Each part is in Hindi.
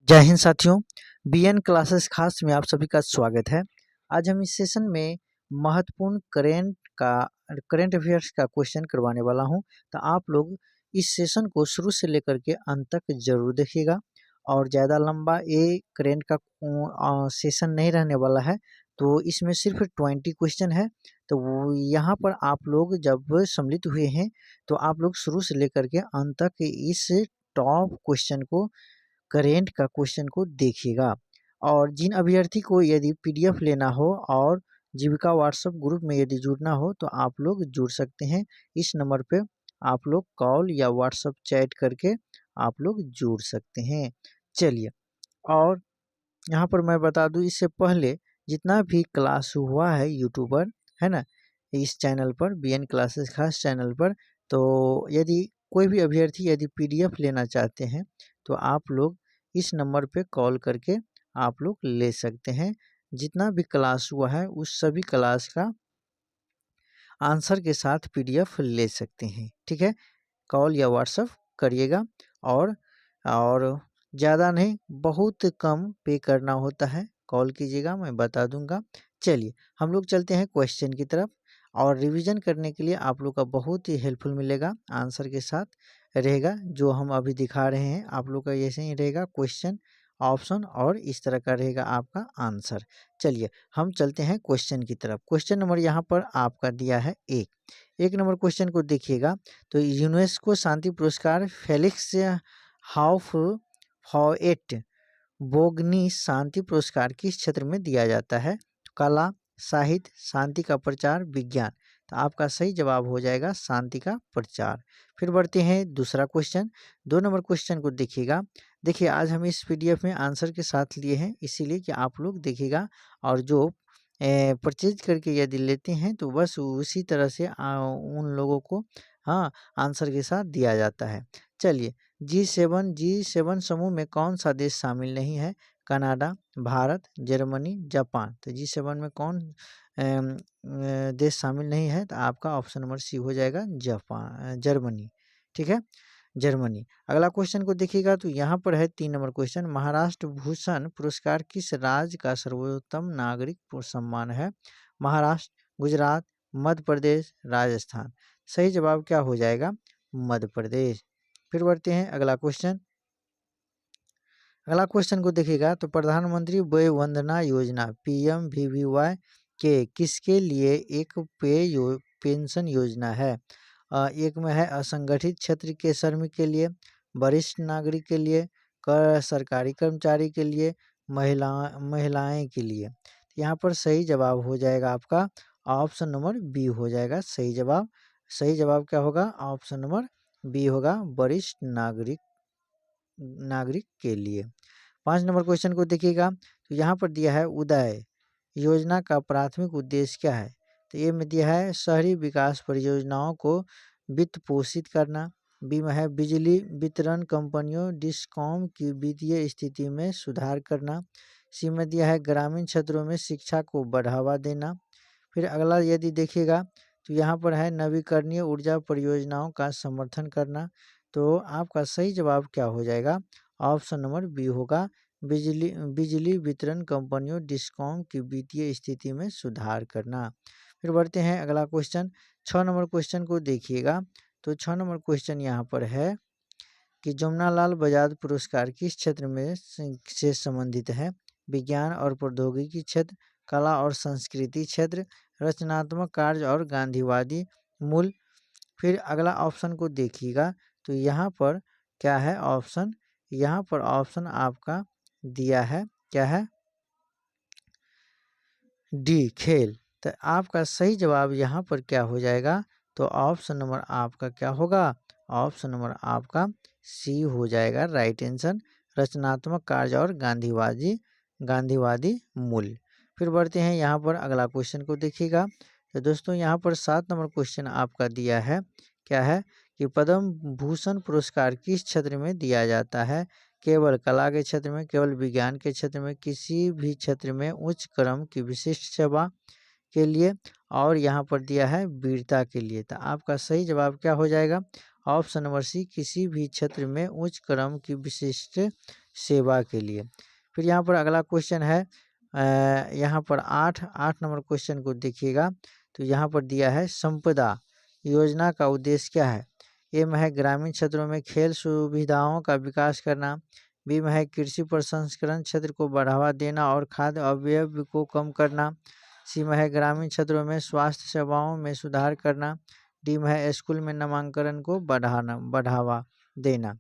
जय हिंद साथियों, बीएन क्लासेस खास में आप सभी का स्वागत है। आज हम इस सेशन में महत्वपूर्ण करंट अफेयर्स का क्वेश्चन करवाने वाला हूं। तो आप लोग इस सेशन को शुरू से लेकर के अंत तक जरूर देखिएगा और ज़्यादा लंबा ये करंट का सेशन नहीं रहने वाला है। तो इसमें सिर्फ 20 क्वेश्चन है। तो वो यहाँ पर आप लोग जब सम्मिलित हुए हैं तो आप लोग शुरू से लेकर के अंत तक इस टॉप क्वेश्चन को करेंट का क्वेश्चन को देखिएगा। और जिन अभ्यर्थी को यदि पीडीएफ लेना हो और जीविका व्हाट्सएप ग्रुप में यदि जुड़ना हो तो आप लोग जुड़ सकते हैं। इस नंबर पे आप लोग कॉल या व्हाट्सएप चैट करके आप लोग जुड़ सकते हैं। चलिए, और यहाँ पर मैं बता दूं, इससे पहले जितना भी क्लास हुआ है यूट्यूबर, है ना, इस चैनल पर बीएन क्लासेस खास चैनल पर, तो यदि कोई भी अभ्यर्थी यदि पीडीएफ लेना चाहते हैं तो आप लोग इस नंबर पे कॉल करके आप लोग ले सकते हैं। जितना भी क्लास हुआ है उस सभी क्लास का आंसर के साथ पीडीएफ ले सकते हैं। ठीक है, कॉल या व्हाट्सएप करिएगा। और ज़्यादा नहीं, बहुत कम पे करना होता है, कॉल कीजिएगा, मैं बता दूंगा। चलिए हम लोग चलते हैं क्वेश्चन की तरफ। और रिवीजन करने के लिए आप लोग का बहुत ही हेल्पफुल मिलेगा, आंसर के साथ रहेगा जो हम अभी दिखा रहे हैं। आप लोग का ऐसे ही रहेगा, क्वेश्चन, ऑप्शन और इस तरह का रहेगा आपका आंसर। चलिए हम चलते हैं क्वेश्चन की तरफ। क्वेश्चन नंबर यहाँ पर आपका दिया है एक नंबर क्वेश्चन को देखिएगा। तो यूनेस्को शांति पुरस्कार फेलिक्स हाउफॉएट बोगनी शांति पुरस्कार किस क्षेत्र में दिया जाता है? कला, साहित्य, शांति का प्रचार, विज्ञान। तो आपका सही जवाब हो जाएगा शांति का प्रचार। फिर बढ़ते हैं दूसरा क्वेश्चन। 2 नंबर क्वेश्चन को देखिएगा। देखिए, आज हम इस पीडीएफ में आंसर के साथ लिए हैं, इसीलिए कि आप लोग देखिएगा। और जो परचेज करके यदि लेते हैं तो बस उसी तरह से उन लोगों को, हाँ, आंसर के साथ दिया जाता है। चलिए, जी7 समूह में कौन सा देश शामिल नहीं है? Canada, Bharat, Germany, Japan. तो जी7 में कौन देश शामिल नहीं है? तो आपका ऑप्शन नंबर सी हो जाएगा, जर्मनी। ठीक है, जर्मनी। अगला क्वेश्चन को देखिएगा तो यहाँ पर है 3 नंबर क्वेश्चन। महाराष्ट्र भूषण पुरस्कार किस राज्य का सर्वोत्तम नागरिक सम्मान है? महाराष्ट्र, गुजरात, मध्य प्रदेश, राजस्थान। सही जवाब क्या हो जाएगा? मध्य प्रदेश। फिर बढ़ते हैं अगला क्वेश्चन। अगला क्वेश्चन को देखिएगा तो प्रधानमंत्री वय वंदना योजना PMVVY के किसके लिए एक पेंशन योजना है? एक में है असंगठित क्षेत्र के श्रमिक के लिए, वरिष्ठ नागरिक के लिए, सरकारी कर्मचारी के लिए, महिलाएं के लिए। यहाँ पर सही जवाब हो जाएगा आपका ऑप्शन नंबर बी हो जाएगा सही जवाब। सही जवाब क्या होगा? ऑप्शन नंबर बी होगा, वरिष्ठ नागरिक के लिए। 5 नंबर क्वेश्चन को देखिएगा तो यहाँ पर दिया है उदय योजना का प्राथमिक उद्देश्य क्या है? तो ये में दिया है शहरी विकास परियोजनाओं को वित्त पोषित करना। बी में है बिजली वितरण कंपनियों डिस्कॉम की वित्तीय स्थिति में सुधार करना। सी में दिया है ग्रामीण क्षेत्रों में शिक्षा को बढ़ावा देना। फिर अगला यदि देखिएगा तो यहाँ पर है नवीकरणीय ऊर्जा परियोजनाओं का समर्थन करना। तो आपका सही जवाब क्या हो जाएगा? ऑप्शन नंबर बी होगा, बिजली वितरण कंपनियों डिस्कॉम की वित्तीय स्थिति में सुधार करना। फिर बढ़ते हैं अगला क्वेश्चन। 6 नंबर क्वेश्चन को देखिएगा तो 6 नंबर क्वेश्चन यहाँ पर है कि जमुनालाल बजाज पुरस्कार किस क्षेत्र में से संबंधित है? विज्ञान और प्रौद्योगिकी क्षेत्र, कला और संस्कृति क्षेत्र, रचनात्मक कार्य और गांधीवादी मूल। फिर अगला ऑप्शन को देखिएगा तो यहाँ पर क्या है ऑप्शन? यहाँ पर ऑप्शन आपका दिया है, क्या है? डी, खेल। तो आपका सही जवाब यहाँ पर क्या हो जाएगा? तो ऑप्शन नंबर आपका क्या होगा? ऑप्शन नंबर आपका सी हो जाएगा, राइट आंसर, रचनात्मक कार्य और गांधीवादी मूल्य। फिर बढ़ते हैं यहाँ पर अगला क्वेश्चन को देखिएगा। तो दोस्तों यहाँ पर 7 नंबर क्वेश्चन आपका दिया है, क्या है कि पद्म भूषण पुरस्कार किस क्षेत्र में दिया जाता है? केवल कला के क्षेत्र में, केवल विज्ञान के क्षेत्र में, किसी भी क्षेत्र में, उच्च क्रम की विशिष्ट सेवा के लिए, और यहाँ पर दिया है वीरता के लिए। तो आपका सही जवाब क्या हो जाएगा? ऑप्शन नंबर सी किसी भी क्षेत्र में उच्च क्रम की विशिष्ट सेवा के लिए। फिर यहाँ पर अगला क्वेश्चन है, यहाँ पर 8 नंबर क्वेश्चन को देखिएगा। तो यहाँ पर दिया है संपदा योजना का उद्देश्य क्या है। ए में है ग्रामीण क्षेत्रों में खेल सुविधाओं का विकास करना। बी में है कृषि प्रसंस्करण क्षेत्र को बढ़ावा देना और खाद्य अपव्यय को कम करना। सी में है ग्रामीण क्षेत्रों में स्वास्थ्य सेवाओं में सुधार करना। डी में है स्कूल में नामांकन को बढ़ावा देना।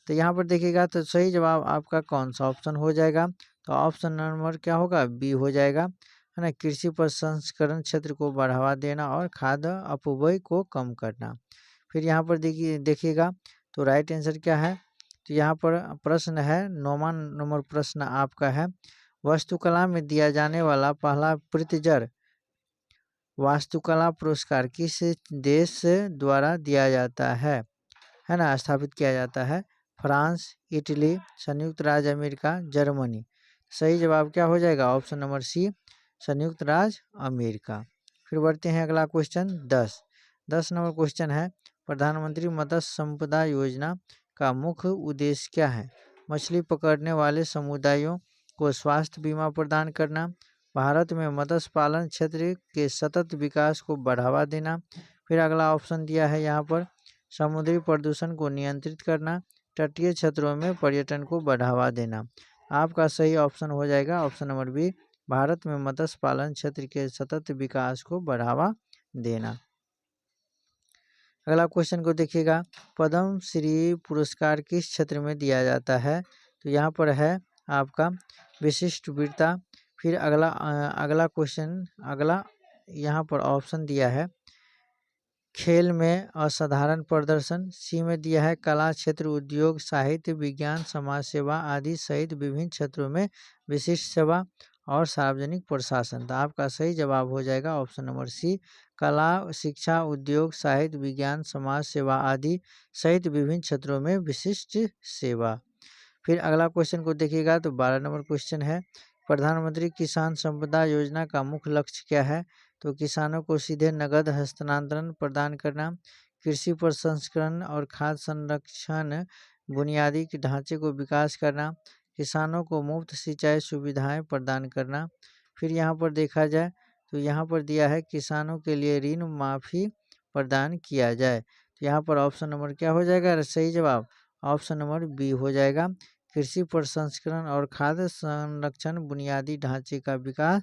तो यहाँ पर देखिएगा तो सही जवाब आपका कौन सा ऑप्शन हो जाएगा। तो ऑप्शन नंबर क्या होगा, बी हो जाएगा, है ना, कृषि प्रसंस्करण क्षेत्र को बढ़ावा देना और खाद्य अपव्यय को कम करना। फिर यहाँ पर देखिएगा तो राइट आंसर क्या है। तो यहाँ पर प्रश्न है 9वां नंबर प्रश्न आपका है, वास्तुकला में दिया जाने वाला पहला प्रित्जर वास्तुकला पुरस्कार किस देश द्वारा दिया जाता है ना, स्थापित किया जाता है। फ्रांस, इटली, संयुक्त राज्य अमेरिका, जर्मनी। सही जवाब क्या हो जाएगा, ऑप्शन नंबर सी संयुक्त राज्य अमेरिका। फिर बढ़ते हैं अगला क्वेश्चन 10 नंबर क्वेश्चन है, प्रधानमंत्री मत्स्य संपदा योजना का मुख्य उद्देश्य क्या है। मछली पकड़ने वाले समुदायों को स्वास्थ्य बीमा प्रदान करना, भारत में मत्स्य पालन क्षेत्र के सतत विकास को बढ़ावा देना। फिर अगला ऑप्शन दिया है यहाँ पर, समुद्री प्रदूषण को नियंत्रित करना, तटीय क्षेत्रों में पर्यटन को बढ़ावा देना। आपका सही ऑप्शन हो जाएगा ऑप्शन नंबर बी, भारत में मत्स्य पालन क्षेत्र के सतत विकास को बढ़ावा देना। अगला क्वेश्चन को देखिएगा, पद्म श्री पुरस्कार किस क्षेत्र में दिया जाता है। तो यहाँ पर है आपका विशिष्ट वीरता। फिर अगला क्वेश्चन यहाँ पर ऑप्शन दिया है खेल में असाधारण प्रदर्शन। सी में दिया है कला क्षेत्र, उद्योग, साहित्य, विज्ञान, समाज सेवा आदि सहित विभिन्न क्षेत्रों में विशिष्ट सेवा और सार्वजनिक प्रशासन। तो आपका सही जवाब हो जाएगा ऑप्शन नंबर सी, कला, शिक्षा, उद्योग, साहित्य, विज्ञान, समाज सेवा आदि सहित विभिन्न क्षेत्रों में विशिष्ट सेवा। फिर अगला क्वेश्चन को देखिएगा तो 12 नंबर क्वेश्चन है, प्रधानमंत्री किसान संपदा योजना का मुख्य लक्ष्य क्या है। तो किसानों को सीधे नगद हस्तांतरण प्रदान करना, कृषि प्रसंस्करण और खाद्य संरक्षण बुनियादी ढांचे को विकास करना, किसानों को मुफ्त सिंचाई सुविधाएं प्रदान करना। फिर यहाँ पर देखा जाए तो यहाँ पर दिया है किसानों के लिए ऋण माफी प्रदान किया जाए। तो यहाँ पर ऑप्शन नंबर क्या हो जाएगा, सही जवाब ऑप्शन नंबर बी हो जाएगा, कृषि प्रसंस्करण और खाद्य संरक्षण बुनियादी ढांचे का विकास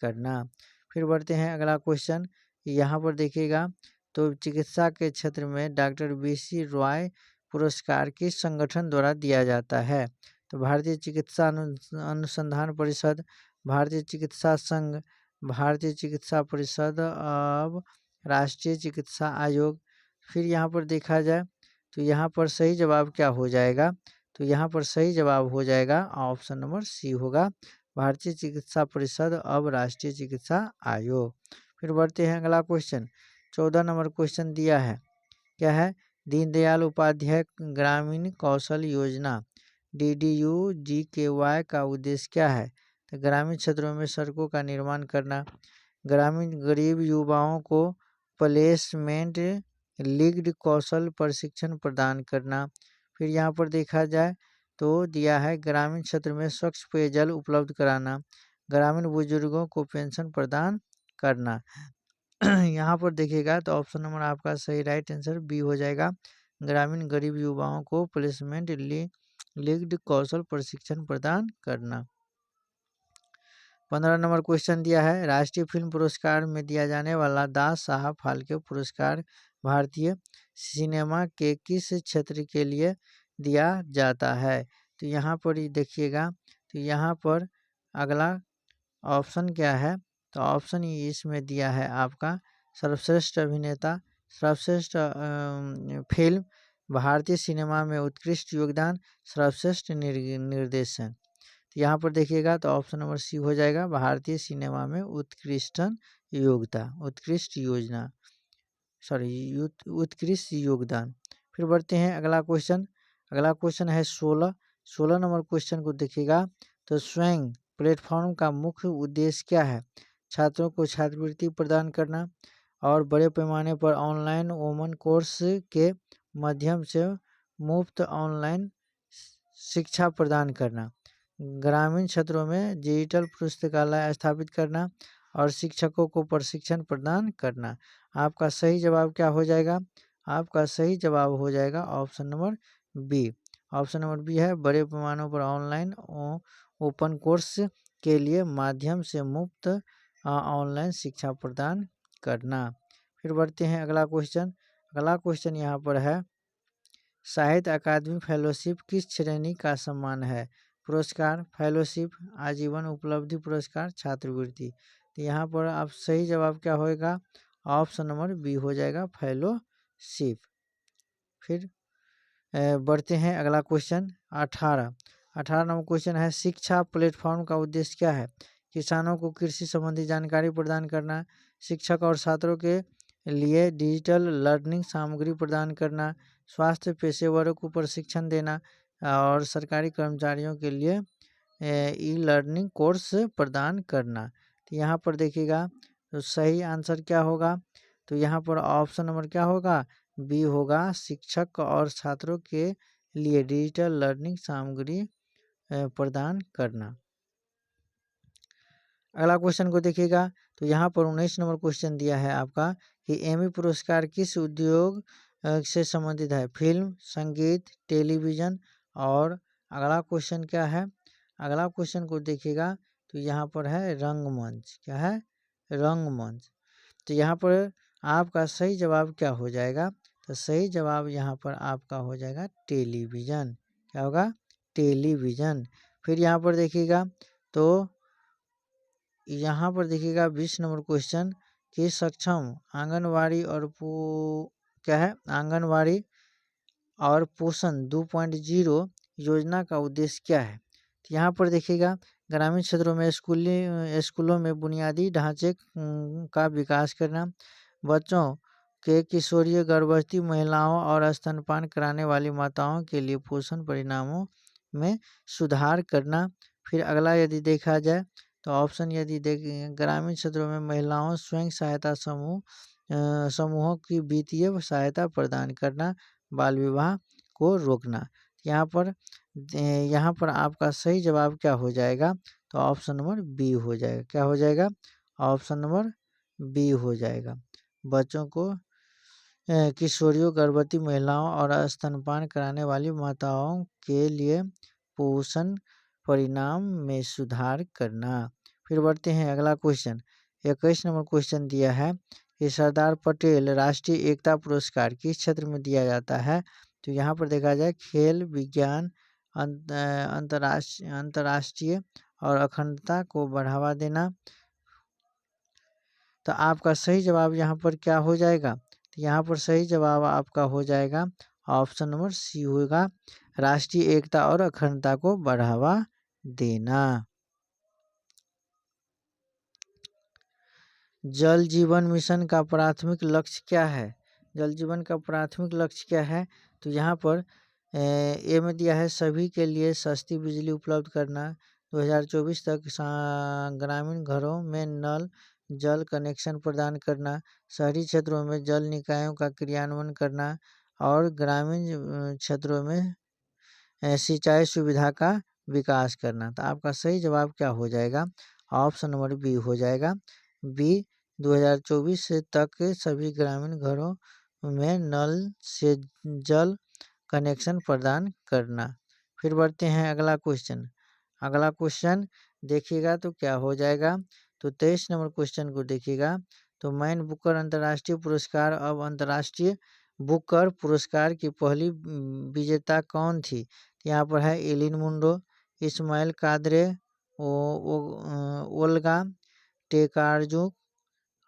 करना। फिर बढ़ते हैं अगला क्वेश्चन, यहाँ पर देखिएगा तो चिकित्सा के क्षेत्र में डॉक्टर BC रॉय पुरस्कार किस संगठन द्वारा दिया जाता है। तो भारतीय चिकित्सा अनुसंधान परिषद, भारतीय चिकित्सा संघ, भारतीय चिकित्सा परिषद, अब राष्ट्रीय चिकित्सा आयोग। फिर यहाँ पर देखा जाए तो यहाँ पर सही जवाब क्या हो जाएगा। तो यहाँ पर सही जवाब हो जाएगा ऑप्शन नंबर सी होगा, भारतीय चिकित्सा परिषद, अब राष्ट्रीय चिकित्सा आयोग। फिर बढ़ते हैं अगला क्वेश्चन 14 नंबर क्वेश्चन दिया है, क्या है, दीनदयाल उपाध्याय ग्रामीण कौशल योजना DDU-GKY का उद्देश्य क्या है। तो ग्रामीण क्षेत्रों में सड़कों का निर्माण करना, ग्रामीण गरीब युवाओं को प्लेसमेंट लिंक्ड कौशल प्रशिक्षण प्रदान करना। फिर यहाँ पर देखा जाए तो दिया है ग्रामीण क्षेत्र में स्वच्छ पेयजल उपलब्ध कराना, ग्रामीण बुजुर्गों को पेंशन प्रदान करना। यहाँ पर देखिएगा तो ऑप्शन नंबर आपका सही राइट आंसर बी हो जाएगा, ग्रामीण गरीब युवाओं को प्लेसमेंट लिंक्ड कौशल प्रशिक्षण प्रदान करना। 15 नंबर क्वेश्चन दिया है, राष्ट्रीय फिल्म पुरस्कार में दिया जाने वाला दास साहब फाल्के पुरस्कार भारतीय सिनेमा के किस क्षेत्र के लिए दिया जाता है। तो यहाँ पर ही देखिएगा तो यहाँ पर अगला ऑप्शन क्या है। तो ऑप्शन ही इसमें दिया है आपका सर्वश्रेष्ठ अभिनेता, सर्वश्रेष्ठ फिल्म, भारतीय सिनेमा में उत्कृष्ट योगदान, सर्वश्रेष्ठ निर्देशन। तो यहाँ पर देखिएगा तो ऑप्शन नंबर सी हो जाएगा, भारतीय सिनेमा में उत्कृष्ट योगदान। फिर बढ़ते हैं अगला क्वेश्चन है 16 नंबर क्वेश्चन को देखिएगा तो स्वयं प्लेटफॉर्म का मुख्य उद्देश्य क्या है। छात्रों को छात्रवृत्ति प्रदान करना और बड़े पैमाने पर ऑनलाइन ओमन कोर्स के माध्यम से मुफ्त ऑनलाइन शिक्षा प्रदान करना, ग्रामीण क्षेत्रों में डिजिटल पुस्तकालय स्थापित करना और शिक्षकों को प्रशिक्षण प्रदान करना। आपका सही जवाब क्या हो जाएगा? आपका सही जवाब हो जाएगा option number B. Option number B है बड़े पैमानों पर ऑनलाइन ओपन कोर्स के लिए माध्यम से मुफ्त ऑनलाइन शिक्षा प्रदान करना। फिर बढ़ते हैं अगला क्वेश्चन। अगला क्वेश्चन यहाँ पर है, साहित्य अकादमी फेलोशिप किस श्रेणी का सम्मान है? पुरस्कार, फेलोशिप, आजीवन उपलब्धि पुरस्कार, छात्रवृत्ति। तो यहाँ पर आप सही जवाब क्या होएगा? ऑप्शन नंबर बी हो जाएगा, फेलोशिप। फिर बढ़ते हैं अगला क्वेश्चन 18 नंबर क्वेश्चन है, शिक्षा प्लेटफॉर्म का उद्देश्य क्या है? किसानों को कृषि संबंधी जानकारी प्रदान करना, शिक्षक और छात्रों के लिए डिजिटल लर्निंग सामग्री प्रदान करना, स्वास्थ्य पेशेवरों को प्रशिक्षण देना और सरकारी कर्मचारियों के लिए ई लर्निंग कोर्स प्रदान करना। तो यहाँ पर देखिएगा तो सही आंसर क्या होगा? तो यहाँ पर ऑप्शन नंबर क्या होगा? बी होगा, शिक्षक और छात्रों के लिए डिजिटल लर्निंग सामग्री प्रदान करना। अगला क्वेश्चन को देखिएगा तो यहाँ पर 19 नंबर क्वेश्चन दिया है आपका कि एमी पुरस्कार किस उद्योग से संबंधित है? फिल्म, संगीत, टेलीविजन। और अगला क्वेश्चन क्या है? अगला क्वेश्चन को देखिएगा तो यहाँ पर है रंगमंच। क्या है? रंगमंच। तो यहाँ पर आपका सही जवाब क्या हो जाएगा? तो सही जवाब यहाँ पर आपका हो जाएगा टेलीविजन। क्या होगा? टेलीविजन। फिर यहाँ पर देखिएगा तो यहाँ पर देखिएगा 20 नंबर क्वेश्चन कि सक्षम आंगनवाड़ी और क्या है? आंगनवाड़ी और पोषण 2.0 योजना का उद्देश्य क्या है? तो यहाँ पर देखिएगा ग्रामीण क्षेत्रों में स्कूलों में बुनियादी ढांचे का विकास करना, बच्चों के किशोरीय गर्भवती महिलाओं और स्तनपान कराने वाली माताओं के लिए पोषण परिणामों में सुधार करना। फिर अगला यदि देखा जाए तो ऑप्शन यदि ग्रामीण क्षेत्रों में महिलाओं स्वयं सहायता समूहों की वित्तीय सहायता प्रदान करना, बाल विवाह को रोकना। यहाँ पर आपका सही जवाब क्या हो जाएगा? तो ऑप्शन नंबर बी हो जाएगा। क्या हो जाएगा? ऑप्शन नंबर बी हो जाएगा। बच्चों को किशोरियों, गर्भवती महिलाओं और स्तनपान कराने वाली माताओं के लिए पोषण परिणाम में सुधार करना। फिर बढ़ते हैं अगला क्वेश्चन। 21 नंबर क्वेश्चन दिया है कि सरदार पटेल राष्ट्रीय एकता पुरस्कार किस क्षेत्र में दिया जाता है? तो यहाँ पर देखा जाए खेल, विज्ञान, अंतर्राष्ट्रीय और अखंडता को बढ़ावा देना। तो आपका सही जवाब यहाँ पर क्या हो जाएगा? तो यहाँ पर सही जवाब आपका हो जाएगा ऑप्शन नंबर सी होगा, राष्ट्रीय एकता और अखंडता को बढ़ावा देना। जल जीवन मिशन का प्राथमिक लक्ष्य क्या है? जल जीवन का प्राथमिक लक्ष्य क्या है? तो यहाँ पर ए में दिया है सभी के लिए सस्ती बिजली उपलब्ध करना, 2024 तक ग्रामीण घरों में नल जल कनेक्शन प्रदान करना, शहरी क्षेत्रों में जल निकायों का क्रियान्वयन करना और ग्रामीण क्षेत्रों में सिंचाई सुविधा का विकास करना। तो आपका सही जवाब क्या हो जाएगा? ऑप्शन नंबर बी हो जाएगा। बी 2024 तक सभी ग्रामीण घरों में नल से जल कनेक्शन प्रदान करना। फिर बढ़ते हैं अगला क्वेश्चन। अगला क्वेश्चन देखिएगा तो क्या हो जाएगा? तो 23 नंबर क्वेश्चन को देखिएगा तो मैन बुकर अंतर्राष्ट्रीय पुरस्कार अब अंतर्राष्ट्रीय बुकर पुरस्कार की पहली विजेता कौन थी? यहाँ पर है एलिन मुंडो, इस्माइल कादरे, ओल्गा टेकारजुक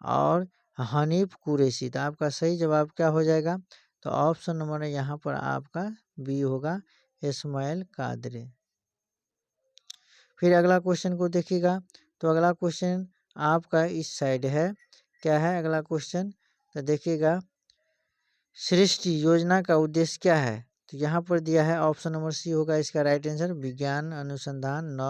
और हनीफ कुरैशी। तो आपका सही जवाब क्या हो जाएगा? तो ऑप्शन नंबर यहाँ पर आपका बी होगा, इस्माइल कादरे। फिर अगला क्वेश्चन को देखिएगा तो अगला क्वेश्चन आपका इस साइड है। क्या है अगला क्वेश्चन? तो देखिएगा सृष्टि योजना का उद्देश्य क्या है? तो यहाँ पर दिया है ऑप्शन नंबर सी होगा इसका राइट आंसर, विज्ञान अनुसंधान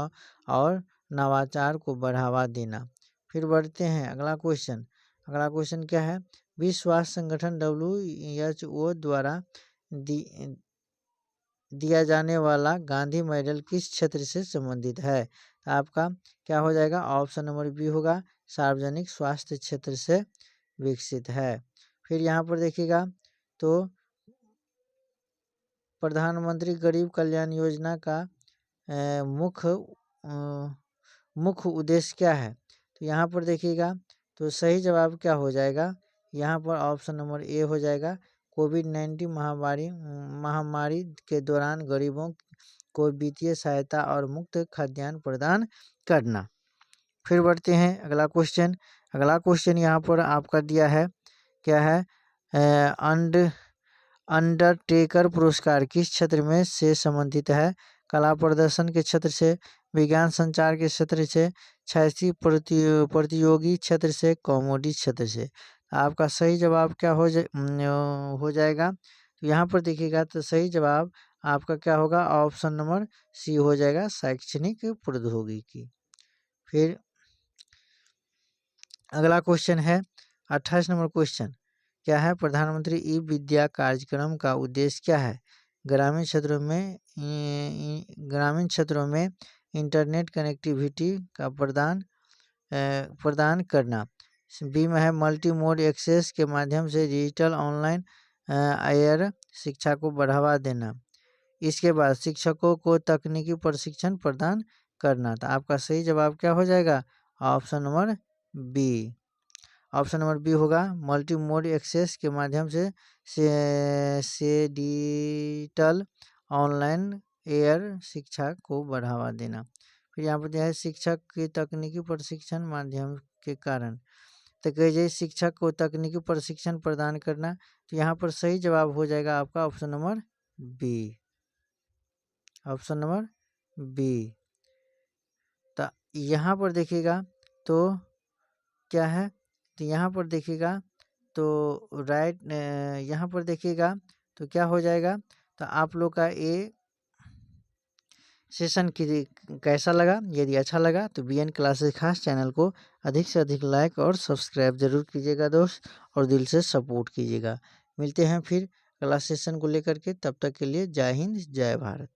और नवाचार को बढ़ावा देना। फिर बढ़ते हैं अगला क्वेश्चन। अगला क्वेश्चन क्या है? विश्व स्वास्थ्य संगठन WHO द्वारा दिया जाने वाला गांधी मेडल किस क्षेत्र से संबंधित है? तो आपका क्या हो जाएगा? ऑप्शन नंबर बी होगा, सार्वजनिक स्वास्थ्य क्षेत्र से विकसित है। फिर यहाँ पर देखिएगा तो प्रधानमंत्री गरीब कल्याण योजना का मुख्य उद्देश्य क्या है? तो यहाँ पर देखिएगा तो सही जवाब क्या हो जाएगा? यहाँ पर ऑप्शन नंबर ए हो जाएगा, कोविड-19 महामारी के दौरान गरीबों को वित्तीय सहायता और मुफ्त खाद्यान्न प्रदान करना। फिर बढ़ते हैं अगला क्वेश्चन यहाँ पर आपका दिया है, क्या है? अंडरटेकर पुरस्कार किस क्षेत्र में से संबंधित है? कला प्रदर्शन के क्षेत्र से, विज्ञान संचार के क्षेत्र से, साहित्यिक प्रतियोगी क्षेत्र से, कॉमेडी क्षेत्र से। आपका सही जवाब क्या हो जाएगा? तो यहाँ पर देखिएगा तो सही जवाब आपका क्या होगा? ऑप्शन नंबर सी हो जाएगा, शैक्षणिक प्रौद्योगिकी। फिर अगला क्वेश्चन है 28 नंबर क्वेश्चन, क्या है? प्रधानमंत्री ई विद्या कार्यक्रम का उद्देश्य क्या है? ग्रामीण क्षेत्रों में इंटरनेट कनेक्टिविटी का प्रदान करना। बी में है मल्टी मोड एक्सेस के माध्यम से डिजिटल ऑनलाइन हायर शिक्षा को बढ़ावा देना। इसके बाद शिक्षकों को तकनीकी प्रशिक्षण प्रदान करना। तो आपका सही जवाब क्या हो जाएगा? Option number B. Option number B होगा, मल्टी मोड एक्सेस के माध्यम से डिजिटल ऑनलाइन एयर शिक्षा को बढ़ावा देना। फिर यहाँ पर दिया है शिक्षक की तकनीकी प्रशिक्षण माध्यम के कारण। तो कहिए शिक्षक को तकनीकी प्रशिक्षण प्रदान करना। तो यहाँ पर सही जवाब हो जाएगा आपका option number B. Option number B. तो यहाँ पर देखिएगा तो क्या है? तो यहाँ पर देखिएगा तो यहाँ पर देखिएगा तो क्या हो जाएगा? तो आप लोग का ये सेशन कैसा लगा? यदि अच्छा लगा तो BN क्लासेस खास चैनल को अधिक से अधिक लाइक और सब्सक्राइब जरूर कीजिएगा दोस्त, और दिल से सपोर्ट कीजिएगा। मिलते हैं फिर क्लास सेशन को लेकर के, तब तक के लिए जय हिंद जय भारत।